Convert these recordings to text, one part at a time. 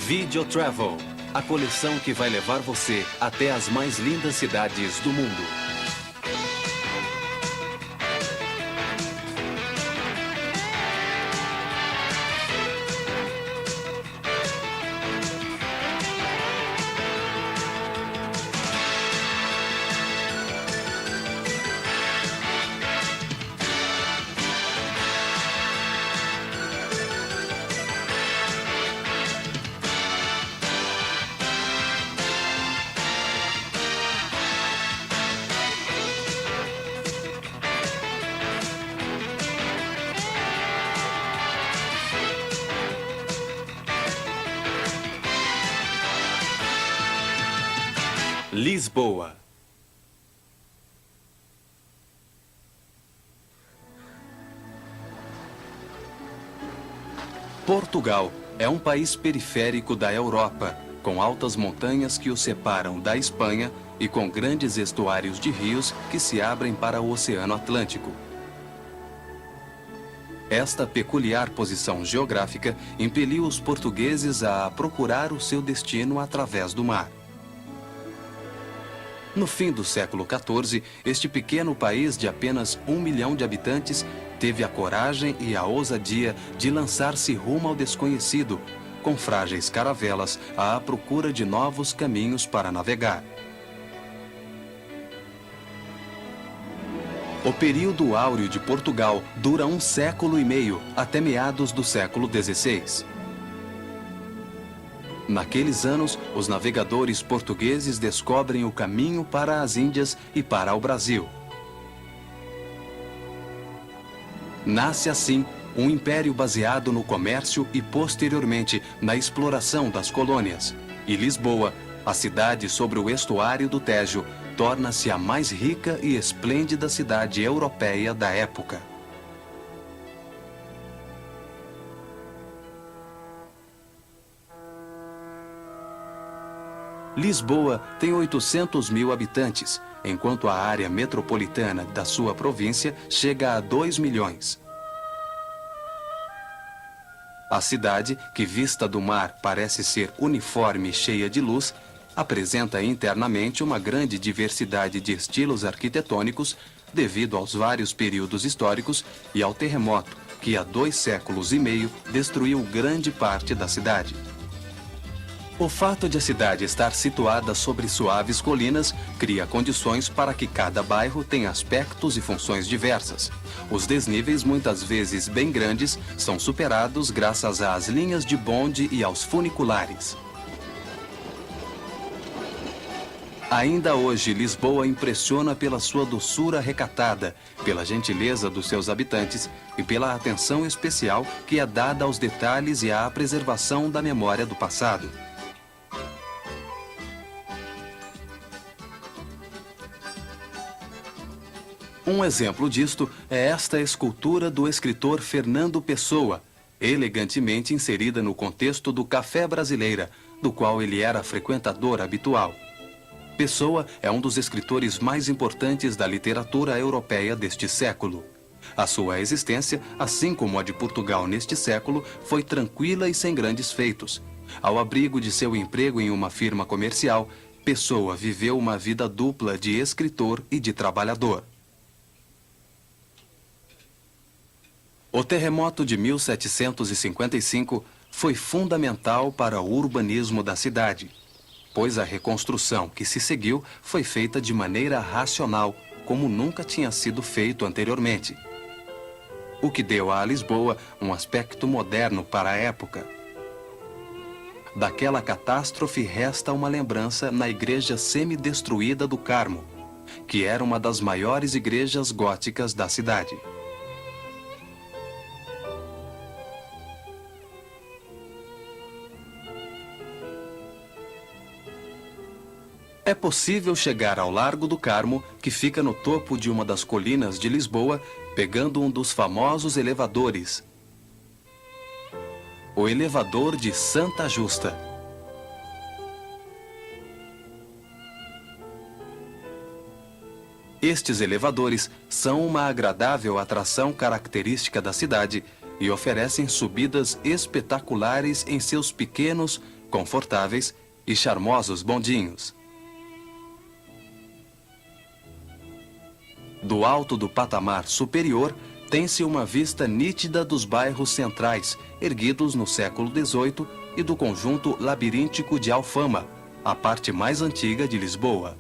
Video Travel, a coleção que vai levar você até as mais lindas cidades do mundo. Lisboa. Portugal é um país periférico da Europa, com altas montanhas que o separam da Espanha e com grandes estuários de rios que se abrem para o Oceano Atlântico. Esta peculiar posição geográfica impeliu os portugueses a procurar o seu destino através do mar. No fim do século XIV, este pequeno país de apenas 1 milhão de habitantes teve a coragem e a ousadia de lançar-se rumo ao desconhecido, com frágeis caravelas à procura de novos caminhos para navegar. O período áureo de Portugal dura 1 século e meio, até meados do século XVI. Naqueles anos, os navegadores portugueses descobrem o caminho para as Índias e para o Brasil. Nasce assim um império baseado no comércio e, posteriormente, na exploração das colônias. E Lisboa, a cidade sobre o estuário do Tejo, torna-se a mais rica e esplêndida cidade europeia da época. Lisboa tem 800 mil habitantes, enquanto a área metropolitana da sua província chega a 2 milhões. A cidade, que vista do mar parece ser uniforme e cheia de luz, apresenta internamente uma grande diversidade de estilos arquitetônicos devido aos vários períodos históricos e ao terremoto que há 2 séculos e meio destruiu grande parte da cidade. O fato de a cidade estar situada sobre suaves colinas cria condições para que cada bairro tenha aspectos e funções diversas. Os desníveis, muitas vezes bem grandes, são superados graças às linhas de bonde e aos funiculares. Ainda hoje, Lisboa impressiona pela sua doçura recatada, pela gentileza dos seus habitantes e pela atenção especial que é dada aos detalhes e à preservação da memória do passado. Um exemplo disto é esta escultura do escritor Fernando Pessoa, elegantemente inserida no contexto do Café Brasileira, do qual ele era frequentador habitual. Pessoa é um dos escritores mais importantes da literatura europeia deste século. A sua existência, assim como a de Portugal neste século, foi tranquila e sem grandes feitos. Ao abrigo de seu emprego em uma firma comercial, Pessoa viveu uma vida dupla de escritor e de trabalhador. O terremoto de 1755 foi fundamental para o urbanismo da cidade, pois a reconstrução que se seguiu foi feita de maneira racional, como nunca tinha sido feito anteriormente, o que deu a Lisboa um aspecto moderno para a época. Daquela catástrofe resta uma lembrança na igreja semidestruída do Carmo, que era uma das maiores igrejas góticas da cidade. É possível chegar ao Largo do Carmo, que fica no topo de uma das colinas de Lisboa, pegando um dos famosos elevadores, o elevador de Santa Justa. Estes elevadores são uma agradável atração característica da cidade e oferecem subidas espetaculares em seus pequenos, confortáveis e charmosos bondinhos. Do alto do patamar superior, tem-se uma vista nítida dos bairros centrais, erguidos no século XVIII, e do conjunto labiríntico de Alfama, a parte mais antiga de Lisboa.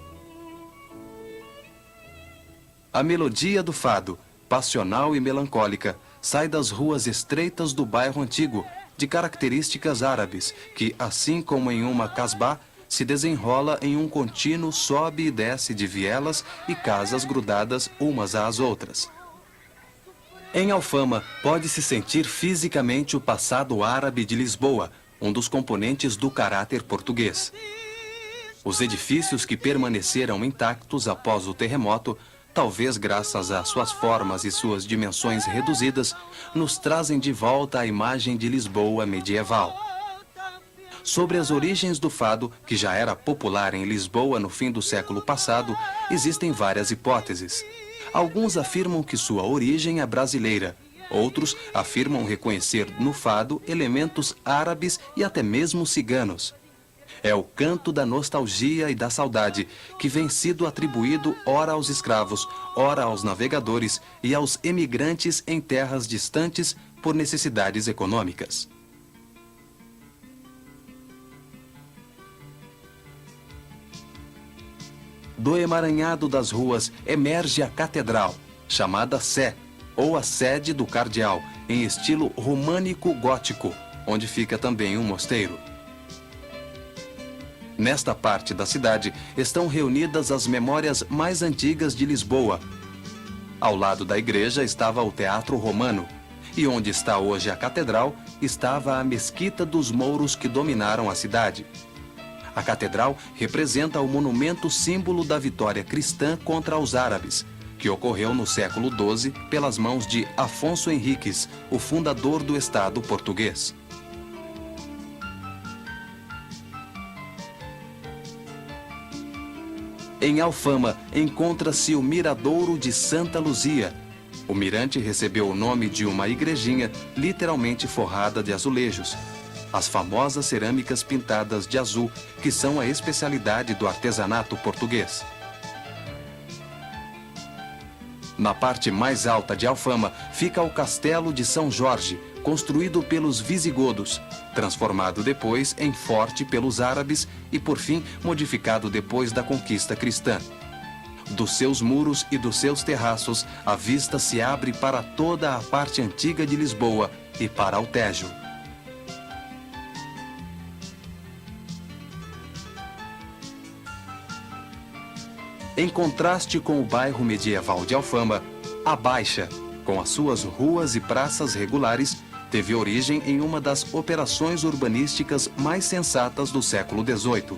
A melodia do fado, passional e melancólica, sai das ruas estreitas do bairro antigo, de características árabes, que, assim como em uma casbah, se desenrola em um contínuo sobe e desce de vielas e casas grudadas umas às outras. Em Alfama, pode-se sentir fisicamente o passado árabe de Lisboa, um dos componentes do caráter português. Os edifícios que permaneceram intactos após o terremoto, talvez graças às suas formas e suas dimensões reduzidas, nos trazem de volta a imagem de Lisboa medieval. Sobre as origens do fado, que já era popular em Lisboa no fim do século passado, existem várias hipóteses. Alguns afirmam que sua origem é brasileira. Outros afirmam reconhecer no fado elementos árabes e até mesmo ciganos. É o canto da nostalgia e da saudade, que vem sido atribuído ora aos escravos, ora aos navegadores e aos emigrantes em terras distantes por necessidades econômicas. Do emaranhado das ruas emerge a catedral, chamada Sé, ou a sede do cardeal, em estilo românico-gótico, onde fica também um mosteiro. Nesta parte da cidade estão reunidas as memórias mais antigas de Lisboa. Ao lado da igreja estava o Teatro Romano, e onde está hoje a catedral, estava a Mesquita dos Mouros que dominaram a cidade. A catedral representa o monumento símbolo da vitória cristã contra os árabes, que ocorreu no século XII pelas mãos de Afonso Henriques, o fundador do Estado português. Em Alfama encontra-se o Miradouro de Santa Luzia. O mirante recebeu o nome de uma igrejinha literalmente forrada de azulejos. As famosas cerâmicas pintadas de azul, que são a especialidade do artesanato português. Na parte mais alta de Alfama fica o Castelo de São Jorge, construído pelos visigodos, transformado depois em forte pelos árabes e, por fim, modificado depois da conquista cristã. Dos seus muros e dos seus terraços, a vista se abre para toda a parte antiga de Lisboa e para o Tejo. Em contraste com o bairro medieval de Alfama, a Baixa, com as suas ruas e praças regulares, teve origem em uma das operações urbanísticas mais sensatas do século XVIII.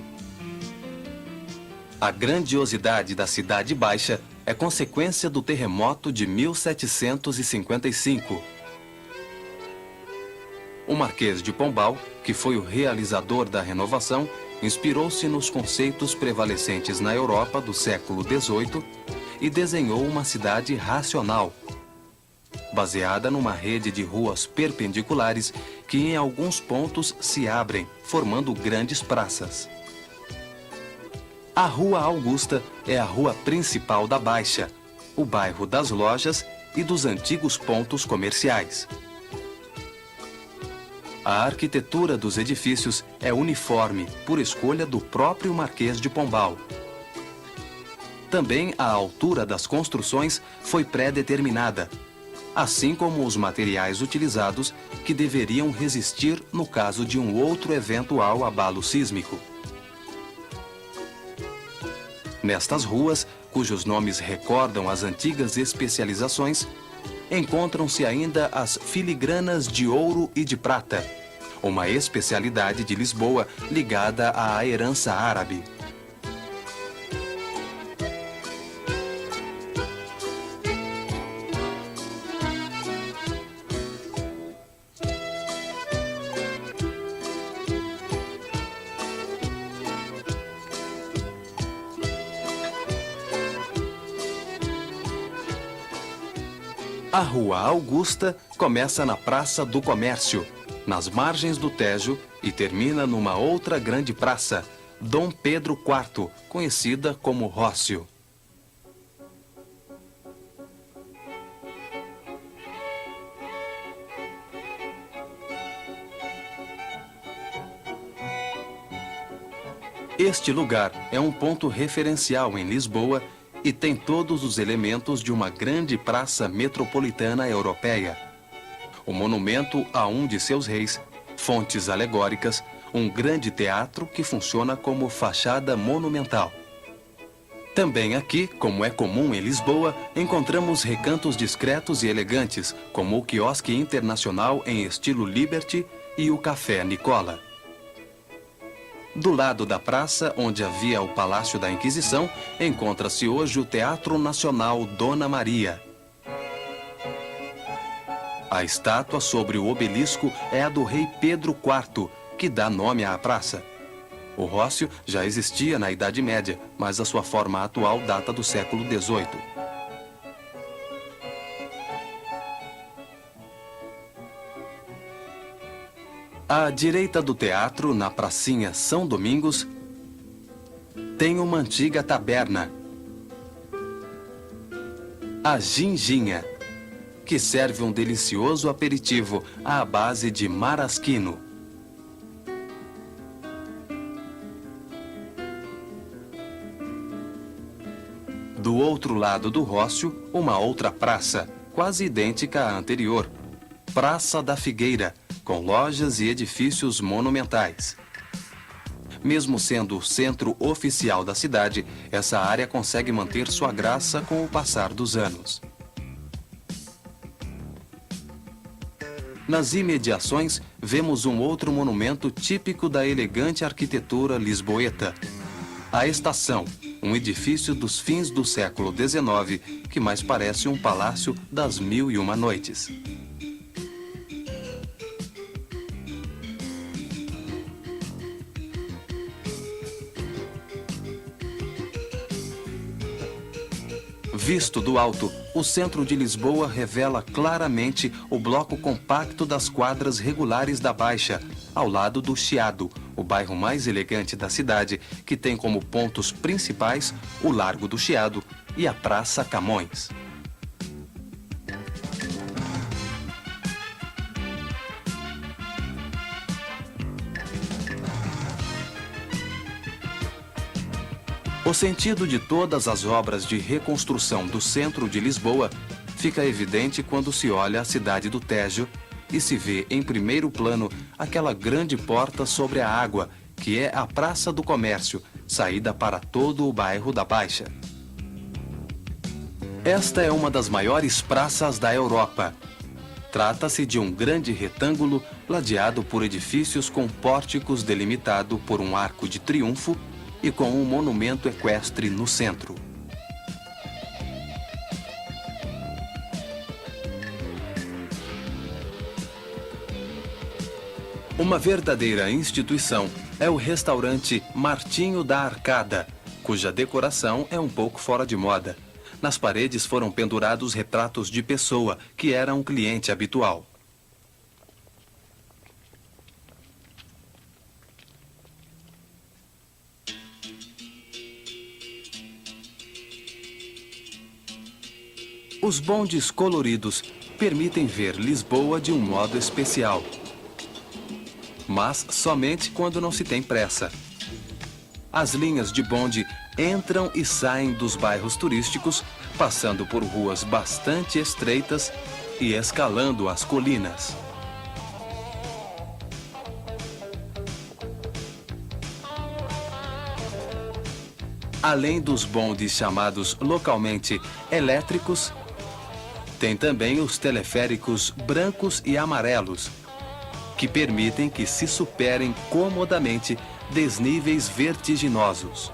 A grandiosidade da Cidade Baixa é consequência do terremoto de 1755. O Marquês de Pombal, que foi o realizador da renovação, inspirou-se nos conceitos prevalecentes na Europa do século XVIII e desenhou uma cidade racional, baseada numa rede de ruas perpendiculares que em alguns pontos se abrem, formando grandes praças. A Rua Augusta é a rua principal da Baixa, o bairro das lojas e dos antigos pontos comerciais. A arquitetura dos edifícios é uniforme, por escolha do próprio Marquês de Pombal. Também a altura das construções foi pré-determinada, assim como os materiais utilizados, que deveriam resistir no caso de um outro eventual abalo sísmico. Nestas ruas, cujos nomes recordam as antigas especializações, encontram-se ainda as filigranas de ouro e de prata, uma especialidade de Lisboa ligada à herança árabe. A Rua Augusta começa na Praça do Comércio, nas margens do Tejo e termina numa outra grande praça, Dom Pedro IV, conhecida como Rócio. Este lugar é um ponto referencial em Lisboa e tem todos os elementos de uma grande praça metropolitana europeia. O monumento a um de seus reis, fontes alegóricas, um grande teatro que funciona como fachada monumental. Também aqui, como é comum em Lisboa, encontramos recantos discretos e elegantes, como o quiosque internacional em estilo Liberty e o Café Nicola. Do lado da praça, onde havia o Palácio da Inquisição, encontra-se hoje o Teatro Nacional Dona Maria. A estátua sobre o obelisco é a do rei Pedro IV, que dá nome à praça. O Rócio já existia na Idade Média, mas a sua forma atual data do século XVIII. À direita do teatro, na pracinha São Domingos, tem uma antiga taberna, a Ginginha, que serve um delicioso aperitivo à base de marasquino. Do outro lado do Rócio, uma outra praça, quase idêntica à anterior, Praça da Figueira, com lojas e edifícios monumentais. Mesmo sendo o centro oficial da cidade, essa área consegue manter sua graça com o passar dos anos. Nas imediações, vemos um outro monumento típico da elegante arquitetura lisboeta. A Estação, um edifício dos fins do século XIX, que mais parece um palácio das Mil e Uma Noites. Visto do alto, o centro de Lisboa revela claramente o bloco compacto das quadras regulares da Baixa, ao lado do Chiado, o bairro mais elegante da cidade, que tem como pontos principais o Largo do Chiado e a Praça Camões. O sentido de todas as obras de reconstrução do centro de Lisboa fica evidente quando se olha a cidade do Tejo e se vê em primeiro plano aquela grande porta sobre a água, que é a Praça do Comércio, saída para todo o bairro da Baixa. Esta é uma das maiores praças da Europa. Trata-se de um grande retângulo ladeado por edifícios com pórticos delimitado por um arco de triunfo e com um monumento equestre no centro. Uma verdadeira instituição é o restaurante Martinho da Arcada, cuja decoração é um pouco fora de moda. Nas paredes foram pendurados retratos de pessoa, que era um cliente habitual. Os bondes coloridos permitem ver Lisboa de um modo especial, mas somente quando não se tem pressa. As linhas de bonde entram e saem dos bairros turísticos, passando por ruas bastante estreitas e escalando as colinas. Além dos bondes chamados localmente elétricos, tem também os teleféricos brancos e amarelos, que permitem que se superem comodamente desníveis vertiginosos.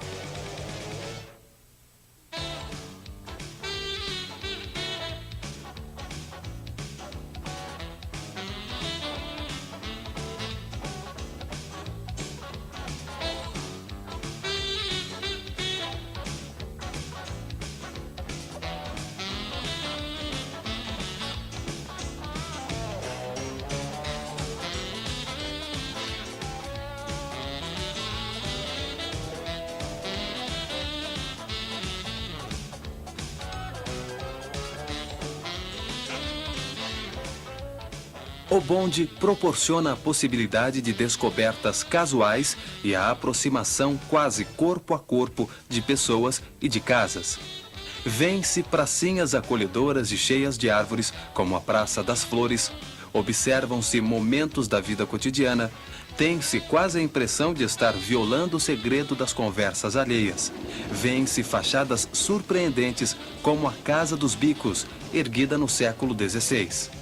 O bonde proporciona a possibilidade de descobertas casuais e a aproximação quase corpo a corpo de pessoas e de casas. Vêm-se pracinhas acolhedoras e cheias de árvores, como a Praça das Flores. Observam-se momentos da vida cotidiana. Tem-se quase a impressão de estar violando o segredo das conversas alheias. Vêem-se fachadas surpreendentes, como a Casa dos Bicos, erguida no século XVI.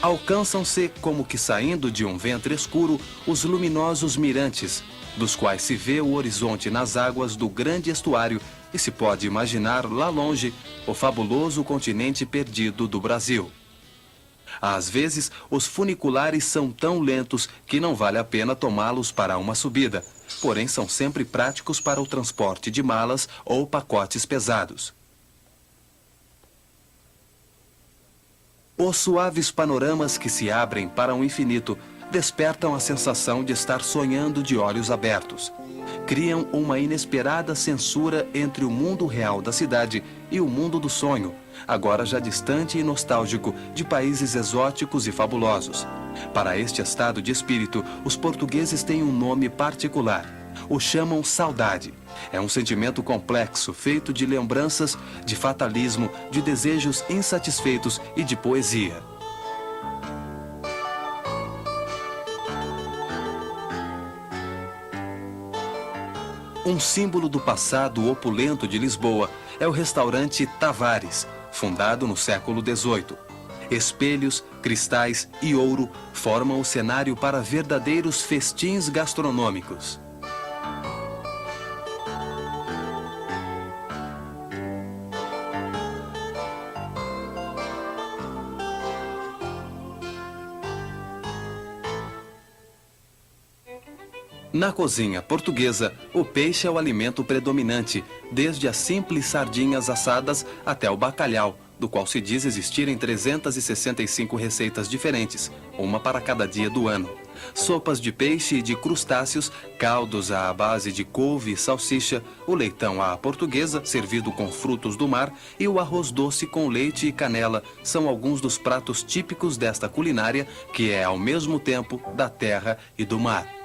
Alcançam-se, como que saindo de um ventre escuro, os luminosos mirantes, dos quais se vê o horizonte nas águas do grande estuário e se pode imaginar lá longe o fabuloso continente perdido do Brasil. Às vezes, os funiculares são tão lentos que não vale a pena tomá-los para uma subida, porém são sempre práticos para o transporte de malas ou pacotes pesados. Os suaves panoramas que se abrem para o infinito despertam a sensação de estar sonhando de olhos abertos. Criam uma inesperada censura entre o mundo real da cidade e o mundo do sonho, agora já distante e nostálgico, de países exóticos e fabulosos. Para este estado de espírito, os portugueses têm um nome particular. O chamam saudade. É um sentimento complexo, feito de lembranças, de fatalismo, de desejos insatisfeitos e de poesia. Um símbolo do passado opulento de Lisboa é o restaurante Tavares, fundado no século XVIII. Espelhos, cristais e ouro formam o cenário para verdadeiros festins gastronômicos. Na cozinha portuguesa, o peixe é o alimento predominante, desde as simples sardinhas assadas até o bacalhau, do qual se diz existirem 365 receitas diferentes, uma para cada dia do ano. Sopas de peixe e de crustáceos, caldos à base de couve e salsicha, o leitão à portuguesa, servido com frutos do mar, e o arroz doce com leite e canela são alguns dos pratos típicos desta culinária, que é ao mesmo tempo da terra e do mar.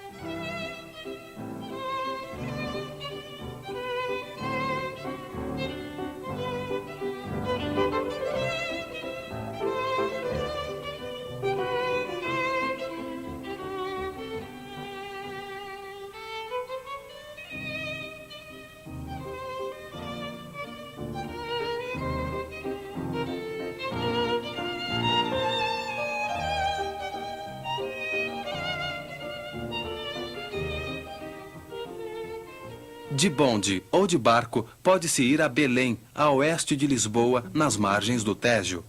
De bonde ou de barco, pode-se ir a Belém, a oeste de Lisboa, nas margens do Tejo.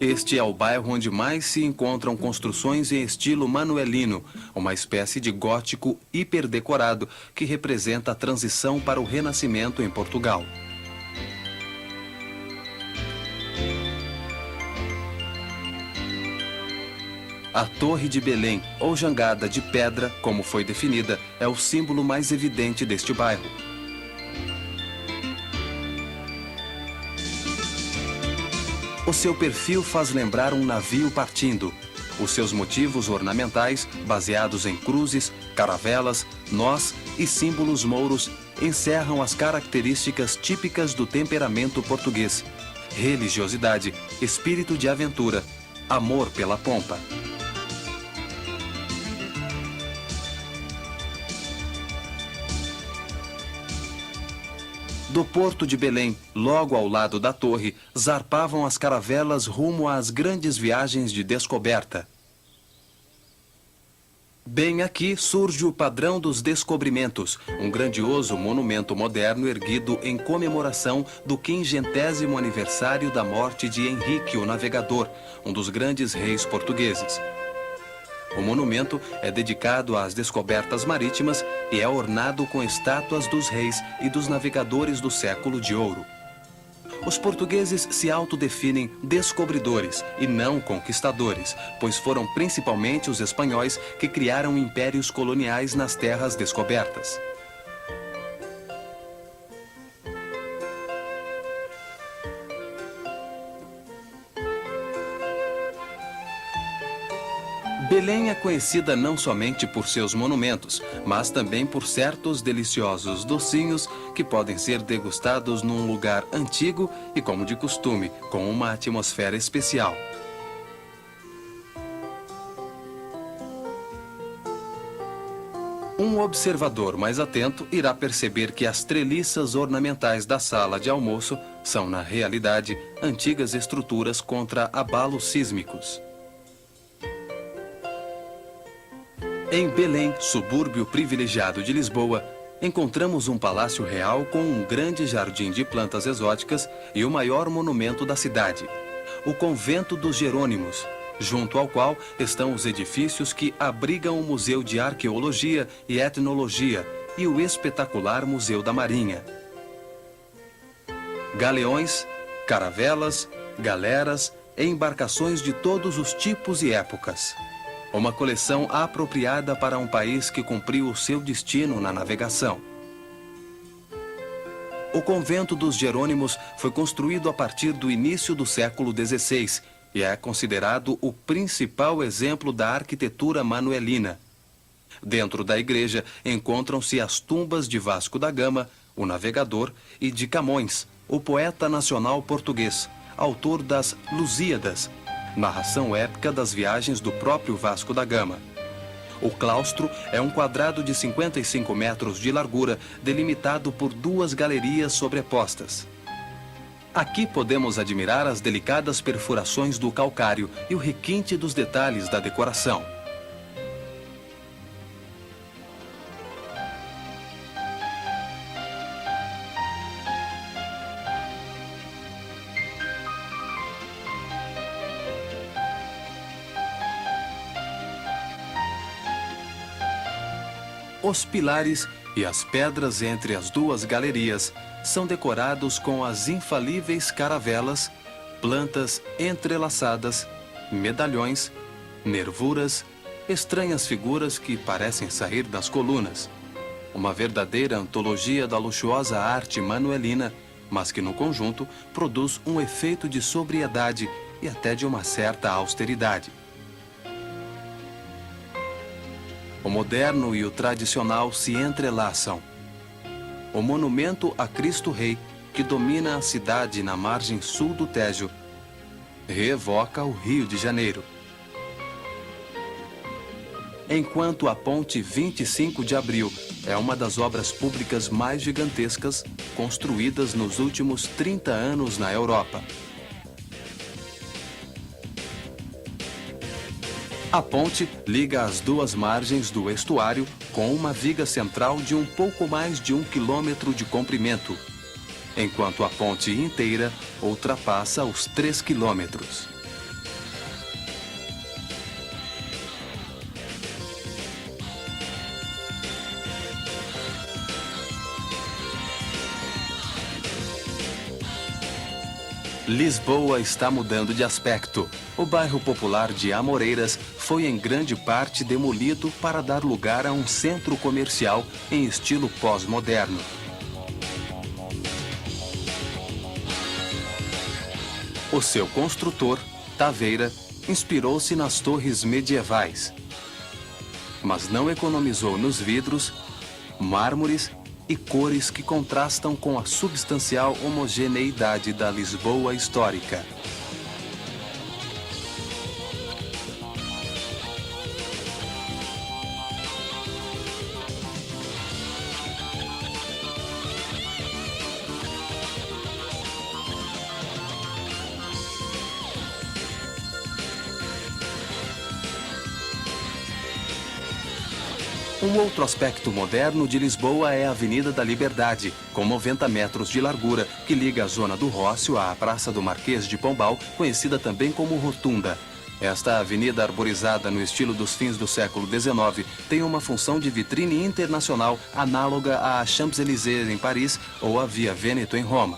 Este é o bairro onde mais se encontram construções em estilo manuelino, uma espécie de gótico hiperdecorado que representa a transição para o Renascimento em Portugal. A Torre de Belém, ou jangada de pedra, como foi definida, é o símbolo mais evidente deste bairro. O seu perfil faz lembrar um navio partindo. Os seus motivos ornamentais, baseados em cruzes, caravelas, nós e símbolos mouros, encerram as características típicas do temperamento português: religiosidade, espírito de aventura, amor pela pompa. Do porto de Belém, logo ao lado da torre, zarpavam as caravelas rumo às grandes viagens de descoberta. Bem aqui surge o Padrão dos Descobrimentos, um grandioso monumento moderno erguido em comemoração do 500º aniversário da morte de Henrique o Navegador, um dos grandes reis portugueses. O monumento é dedicado às descobertas marítimas e é ornado com estátuas dos reis e dos navegadores do século de ouro. Os portugueses se autodefinem descobridores e não conquistadores, pois foram principalmente os espanhóis que criaram impérios coloniais nas terras descobertas. Belém é conhecida não somente por seus monumentos, mas também por certos deliciosos docinhos que podem ser degustados num lugar antigo e, como de costume, com uma atmosfera especial. Um observador mais atento irá perceber que as treliças ornamentais da sala de almoço são, na realidade, antigas estruturas contra abalos sísmicos. Em Belém, subúrbio privilegiado de Lisboa, encontramos um palácio real com um grande jardim de plantas exóticas e o maior monumento da cidade, o Convento dos Jerônimos, junto ao qual estão os edifícios que abrigam o Museu de Arqueologia e Etnologia e o espetacular Museu da Marinha. Galeões, caravelas, galeras e embarcações de todos os tipos e épocas. Uma coleção apropriada para um país que cumpriu o seu destino na navegação. O Convento dos Jerônimos foi construído a partir do início do século XVI e é considerado o principal exemplo da arquitetura manuelina. Dentro da igreja encontram-se as tumbas de Vasco da Gama, o navegador, e de Camões, o poeta nacional português, autor das Lusíadas, narração épica das viagens do próprio Vasco da Gama. O claustro é um quadrado de 55 metros de largura, delimitado por duas galerias sobrepostas. Aqui podemos admirar as delicadas perfurações do calcário e o requinte dos detalhes da decoração. Os pilares e as pedras entre as duas galerias são decorados com as infalíveis caravelas, plantas entrelaçadas, medalhões, nervuras, estranhas figuras que parecem sair das colunas. Uma verdadeira antologia da luxuosa arte manuelina, mas que no conjunto produz um efeito de sobriedade e até de uma certa austeridade. O moderno e o tradicional se entrelaçam. O monumento a Cristo Rei, que domina a cidade na margem sul do Tejo, reevoca o Rio de Janeiro. Enquanto a Ponte 25 de Abril é uma das obras públicas mais gigantescas construídas nos últimos 30 anos na Europa. A ponte liga as duas margens do estuário com uma viga central de um pouco mais de 1 quilômetro de comprimento, enquanto a ponte inteira ultrapassa os 3 quilômetros. Lisboa está mudando de aspecto. O bairro popular de Amoreiras foi em grande parte demolido para dar lugar a um centro comercial em estilo pós-moderno. O seu construtor, Taveira, inspirou-se nas torres medievais, mas não economizou nos vidros, mármores e cores que contrastam com a substancial homogeneidade da Lisboa histórica. Um outro aspecto moderno de Lisboa é a Avenida da Liberdade, com 90 metros de largura, que liga a zona do Rócio à Praça do Marquês de Pombal, conhecida também como Rotunda. Esta avenida arborizada no estilo dos fins do século XIX tem uma função de vitrine internacional análoga à Champs-Élysées em Paris ou à Via Veneto em Roma.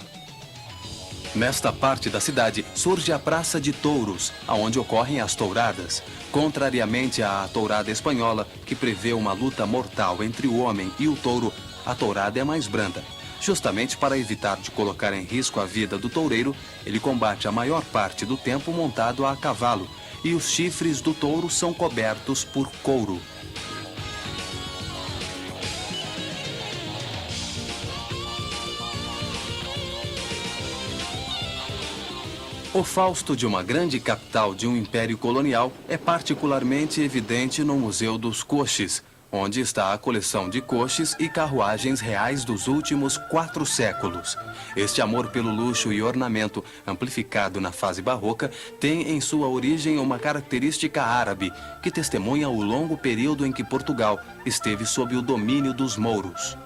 Nesta parte da cidade surge a Praça de Touros, onde ocorrem as touradas. Contrariamente à tourada espanhola, que prevê uma luta mortal entre o homem e o touro, a tourada é mais branda. Justamente para evitar de colocar em risco a vida do toureiro, ele combate a maior parte do tempo montado a cavalo, e os chifres do touro são cobertos por couro. O fausto de uma grande capital de um império colonial é particularmente evidente no Museu dos Coches, onde está a coleção de coches e carruagens reais dos últimos 4 séculos. Este amor pelo luxo e ornamento, amplificado na fase barroca, tem em sua origem uma característica árabe, que testemunha o longo período em que Portugal esteve sob o domínio dos mouros.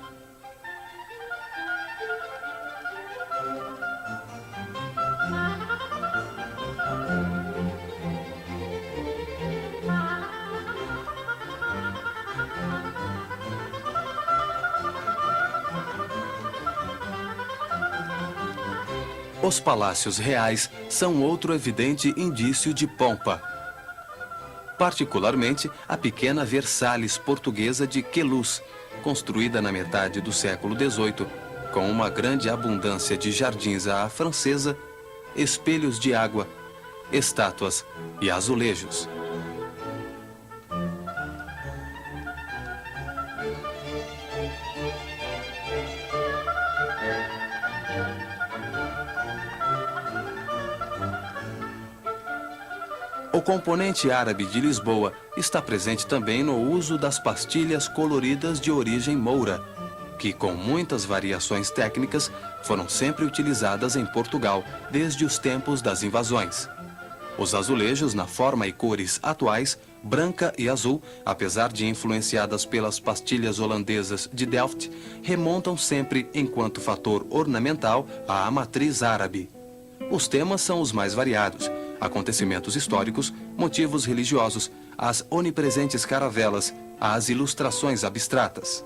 Os palácios reais são outro evidente indício de pompa. Particularmente a pequena Versalhes portuguesa de Queluz, construída na metade do século XVIII, com uma grande abundância de jardins à francesa, espelhos de água, estátuas e azulejos. O componente árabe de Lisboa está presente também no uso das pastilhas coloridas de origem moura, que, com muitas variações técnicas, foram sempre utilizadas em Portugal desde os tempos das invasões. Os azulejos, na forma e cores atuais, branca e azul, apesar de influenciadas pelas pastilhas holandesas de Delft, remontam sempre, enquanto fator ornamental, à matriz árabe. Os temas são os mais variados: acontecimentos históricos, motivos religiosos, as onipresentes caravelas, as ilustrações abstratas.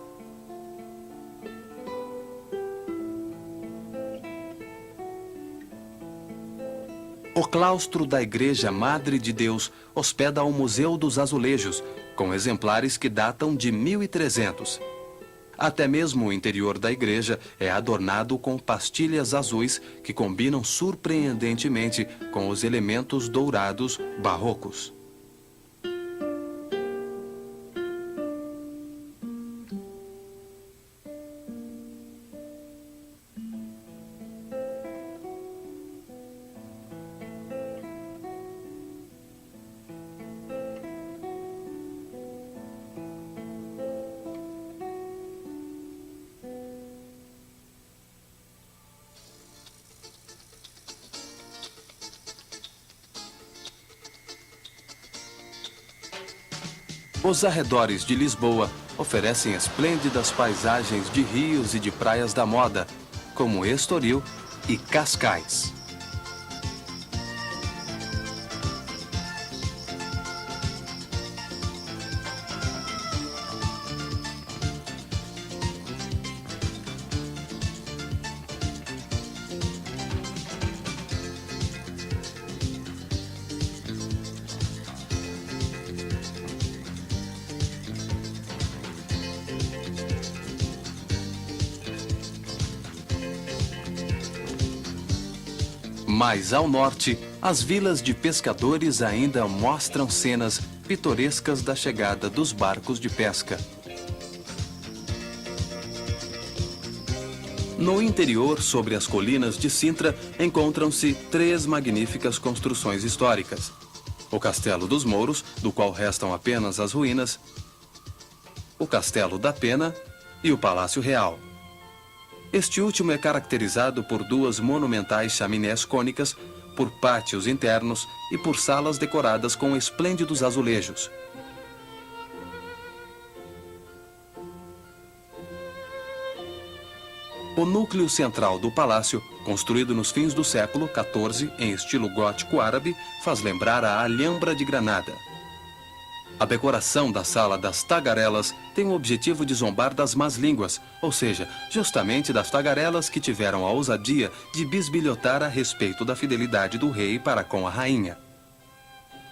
O claustro da Igreja Madre de Deus hospeda o Museu dos Azulejos, com exemplares que datam de 1300. Até mesmo o interior da igreja é adornado com pastilhas azuis que combinam surpreendentemente com os elementos dourados barrocos. Os arredores de Lisboa oferecem esplêndidas paisagens de rios e de praias da moda, como Estoril e Cascais. Mais ao norte, as vilas de pescadores ainda mostram cenas pitorescas da chegada dos barcos de pesca. No interior, sobre as colinas de Sintra, encontram-se 3 magníficas construções históricas: o Castelo dos Mouros, do qual restam apenas as ruínas, o Castelo da Pena e o Palácio Real. Este último é caracterizado por 2 monumentais chaminés cônicas, por pátios internos e por salas decoradas com esplêndidos azulejos. O núcleo central do palácio, construído nos fins do século XIV em estilo gótico árabe, faz lembrar a Alhambra de Granada. A decoração da Sala das Tagarelas tem o objetivo de zombar das más línguas, ou seja, justamente das tagarelas que tiveram a ousadia de bisbilhotar a respeito da fidelidade do rei para com a rainha.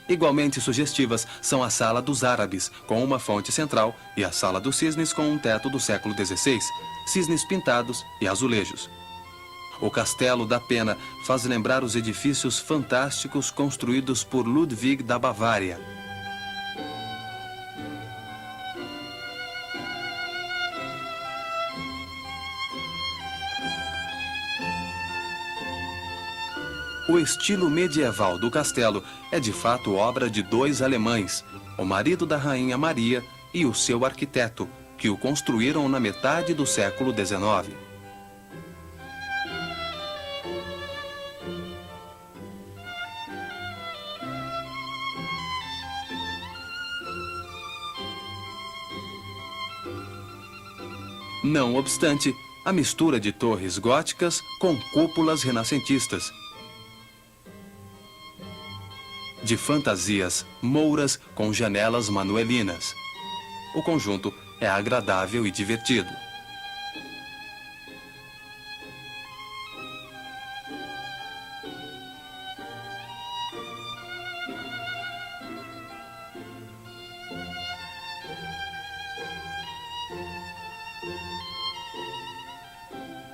Igualmente sugestivas são a Sala dos Árabes, com uma fonte central, e a Sala dos Cisnes, com um teto do século XVI, cisnes pintados e azulejos. O Castelo da Pena faz lembrar os edifícios fantásticos construídos por Ludwig da Bavária. O estilo medieval do castelo é de fato obra de dois alemães, o marido da Rainha Maria e o seu arquiteto, que o construíram na metade do século XIX. Não obstante, a mistura de torres góticas com cúpulas renascentistas, de fantasias mouras com janelas manuelinas. O conjunto é agradável e divertido.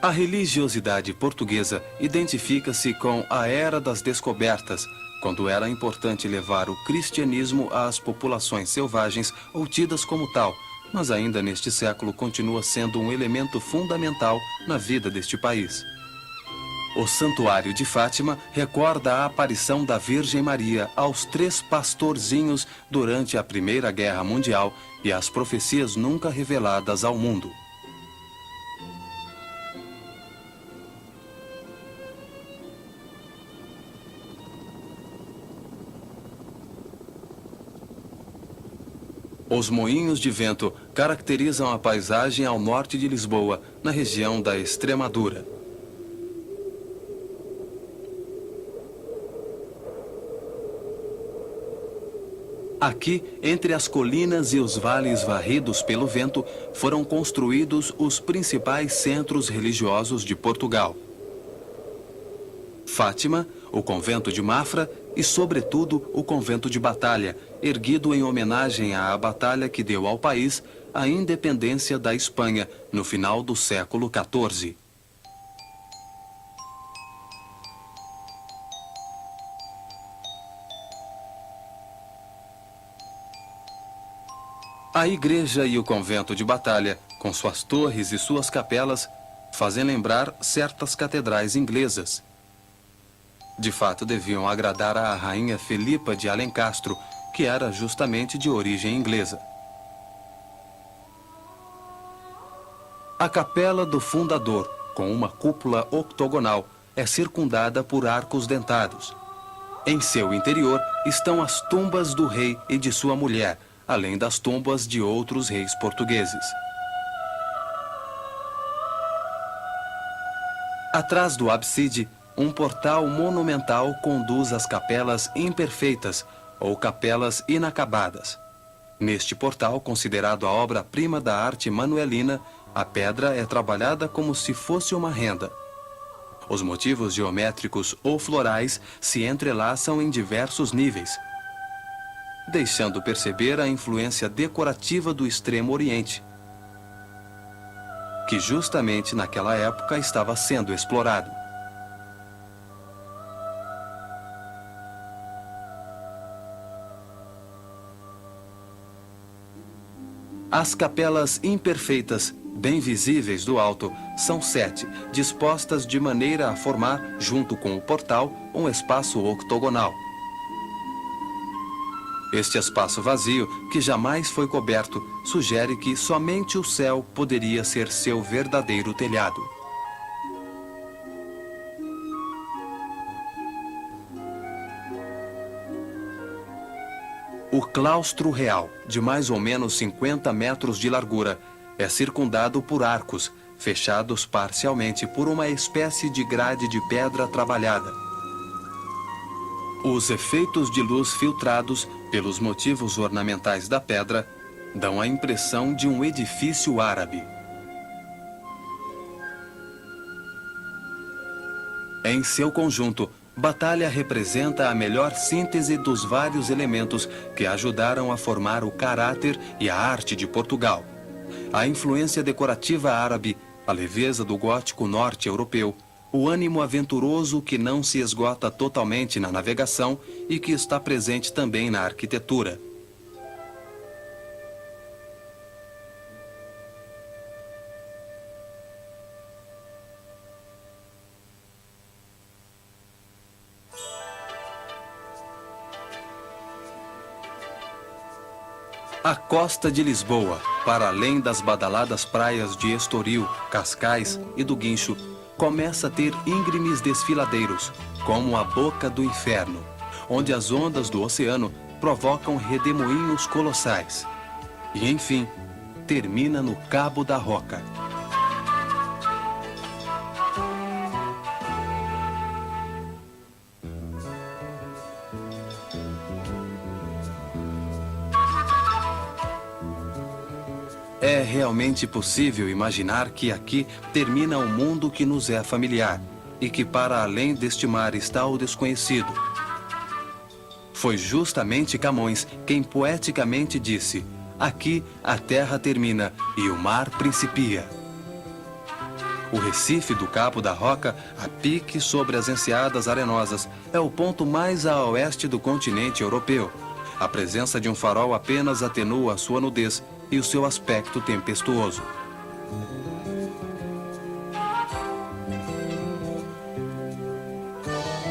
A religiosidade portuguesa identifica-se com a Era das Descobertas, quando era importante levar o cristianismo às populações selvagens ou tidas como tal, mas ainda neste século continua sendo um elemento fundamental na vida deste país. O Santuário de Fátima recorda a aparição da Virgem Maria aos 3 pastorzinhos durante a Primeira Guerra Mundial e as profecias nunca reveladas ao mundo. Os moinhos de vento caracterizam a paisagem ao norte de Lisboa, na região da Extremadura. Aqui, entre as colinas e os vales varridos pelo vento, foram construídos os principais centros religiosos de Portugal: Fátima, o convento de Mafra e, sobretudo, o convento de Batalha, erguido em homenagem à batalha que deu ao país a independência da Espanha no final do século XIV. A igreja e o convento de Batalha, com suas torres e suas capelas, fazem lembrar certas catedrais inglesas. De fato, deviam agradar à rainha Felipa de Alencastro, que era justamente de origem inglesa. A capela do fundador, com uma cúpula octogonal, é circundada por arcos dentados. Em seu interior estão as tumbas do rei e de sua mulher, além das tumbas de outros reis portugueses. Atrás do ábside, um portal monumental conduz às capelas imperfeitas ou capelas inacabadas. Neste portal, considerado a obra-prima da arte manuelina, a pedra é trabalhada como se fosse uma renda. Os motivos geométricos ou florais se entrelaçam em diversos níveis, deixando perceber a influência decorativa do Extremo Oriente, que justamente naquela época estava sendo explorado. As capelas imperfeitas, bem visíveis do alto, são 7, dispostas de maneira a formar, junto com o portal, um espaço octogonal. Este espaço vazio, que jamais foi coberto, sugere que somente o céu poderia ser seu verdadeiro telhado. O claustro real, de mais ou menos 50 metros de largura, é circundado por arcos, fechados parcialmente por uma espécie de grade de pedra trabalhada. Os efeitos de luz filtrados pelos motivos ornamentais da pedra dão a impressão de um edifício árabe. Em seu conjunto, Batalha representa a melhor síntese dos vários elementos que ajudaram a formar o caráter e a arte de Portugal. A influência decorativa árabe, a leveza do gótico norte-europeu, o ânimo aventuroso que não se esgota totalmente na navegação e que está presente também na arquitetura. A costa de Lisboa, para além das badaladas praias de Estoril, Cascais e do Guincho, começa a ter íngremes desfiladeiros, como a Boca do Inferno, onde as ondas do oceano provocam redemoinhos colossais. E, enfim, termina no Cabo da Roca. É realmente possível imaginar que aqui termina o mundo que nos é familiar e que para além deste mar está o desconhecido. Foi justamente Camões quem poeticamente disse: aqui a terra termina e o mar principia. O Recife do Cabo da Roca, a pique sobre as enseadas arenosas, é o ponto mais a oeste do continente europeu. A presença de um farol apenas atenua a sua nudez e o seu aspecto tempestuoso.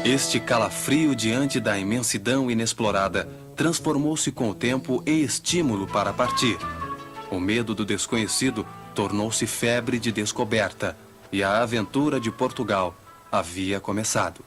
Este calafrio diante da imensidão inexplorada transformou-se com o tempo em estímulo para partir. O medo do desconhecido tornou-se febre de descoberta e a aventura de Portugal havia começado.